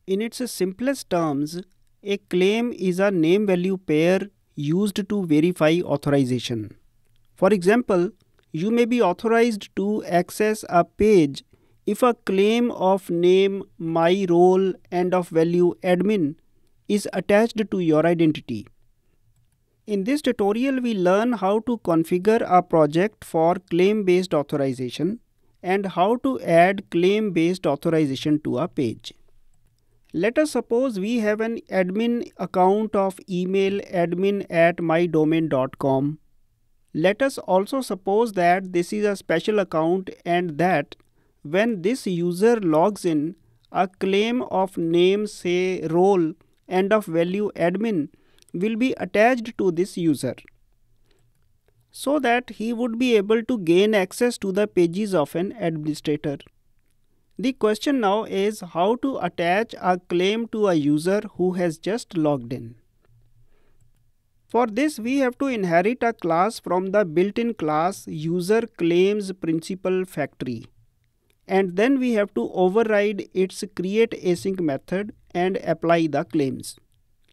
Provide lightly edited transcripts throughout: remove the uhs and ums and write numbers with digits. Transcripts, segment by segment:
In its simplest terms, a claim is a name-value pair used to verify authorization. For example, you may be authorized to access a page if a claim of name, my role, and of value admin is attached to your identity. In this tutorial, we learn how to configure a project for claim-based authorization and how to add claim-based authorization to a page. Let us suppose we have an admin account of email admin@mydomain.com. Let us also suppose that this is a special account and that when this user logs in, a claim of name, say role, and of value admin will be attached to this user, so that he would be able to gain access to the pages of an administrator. The question now is how to attach a claim to a user who has just logged in. For this, we have to inherit a class from the built-in class UserClaims PrincipalFactory, and then we have to override its createAsync method and apply the claims.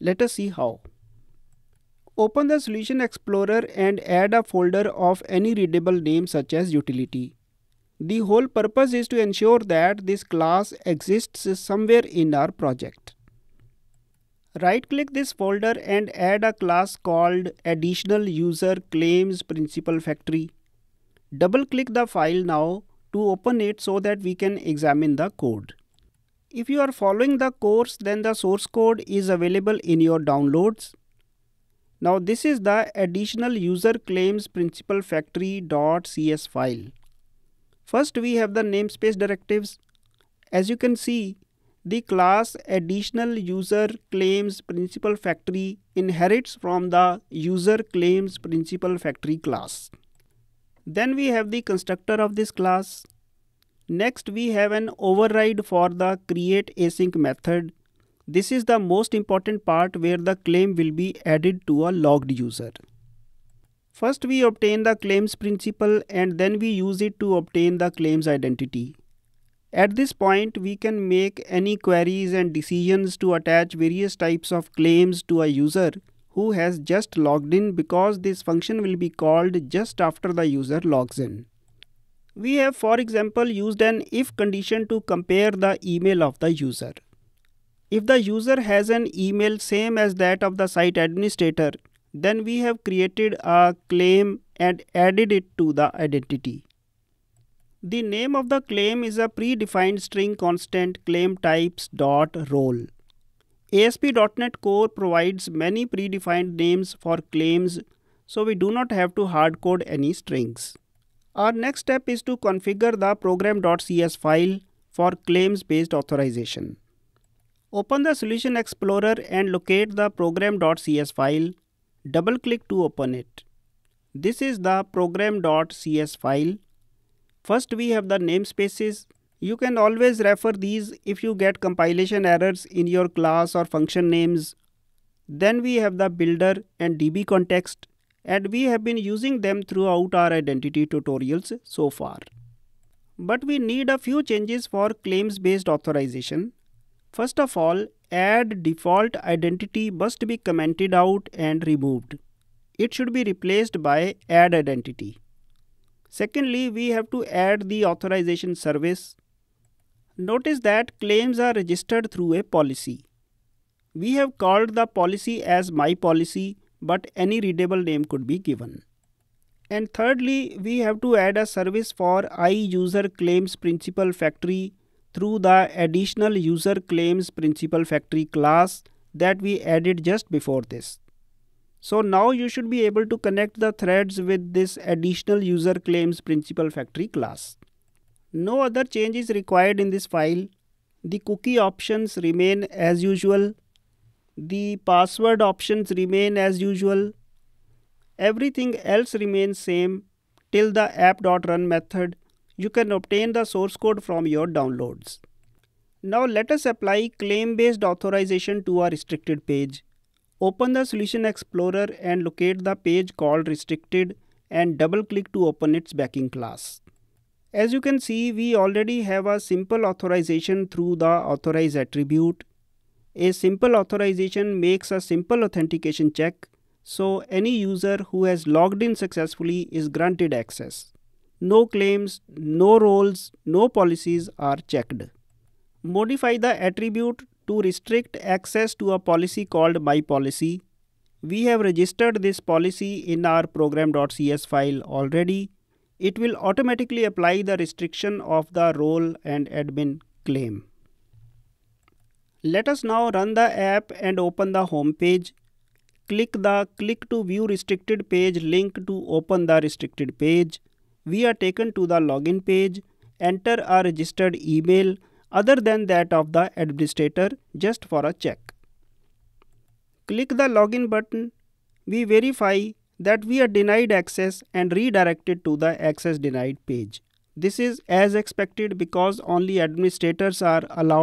Let us see how. Open the Solution Explorer and add a folder of any readable name such as utility. The whole purpose is to ensure that this class exists somewhere in our project. Right-click this folder and add a class called Additional UserClaims PrincipalFactory. Double-click the file now to open it so that we can examine the code. If you are following the course, then the source code is available in your downloads. Now this is the Additional UserClaims PrincipalFactory.cs file. First we have the namespace directives. As you can see, the class Additional UserClaims PrincipalFactory inherits from the UserClaims PrincipalFactory class. Then we have the constructor of this class. Next we have an override for the createAsync method. This is the most important part where the claim will be added to a logged user. First we obtain the claims principal and then we use it to obtain the claims identity. At this point, we can make any queries and decisions to attach various types of claims to a user who has just logged in, because this function will be called just after the user logs in. We have, for example, used an if condition to compare the email of the user. If the user has an email same as that of the site administrator, then we have created a claim and added it to the identity. The name of the claim is a predefined string constant claim types.role. ASP.NET Core provides many predefined names for claims, so we do not have to hardcode any strings. Our next step is to configure the program.cs file for claims-based authorization. Open the Solution Explorer and locate the program.cs file. Double-click to open it. This is the program.cs file. First we have the namespaces. You can always refer these if you get compilation errors in your class or function names. Then we have the builder and DB context, and we have been using them throughout our identity tutorials so far. But we need a few changes for claims-based authorization. First of all, add default identity must be commented out and removed. It should be replaced by add identity. Secondly, we have to add the authorization service. Notice that claims are registered through a policy. We have called the policy as my policy, but any readable name could be given. And thirdly, we have to add a service for UserClaims PrincipalFactory through the Additional UserClaims PrincipalFactory class that we added just before this. So now you should be able to connect the threads with this Additional UserClaims PrincipalFactory class. No other change is required in this file. The cookie options remain as usual. The password options remain as usual. Everything else remains same till the app.run method. You can obtain the source code from your downloads. Now let us apply claim-based authorization to our restricted page. Open the Solution Explorer and locate the page called Restricted and double-click to open its backing class. As you can see, we already have a simple authorization through the authorize attribute. A simple authorization makes a simple authentication check, so any user who has logged in successfully is granted access. No claims, no roles, no policies are checked. Modify the attribute to restrict access to a policy called myPolicy. We have registered this policy in our program.cs file already. It will automatically apply the restriction of the role and admin claim. Let us now run the app and open the home page. Click the Click to View Restricted Page link to open the restricted page. We are taken to the login page. Enter a registered email other than that of the administrator just for a check. Click the login button. We verify that we are denied access and redirected to the access denied page. This is as expected because only administrators are allowed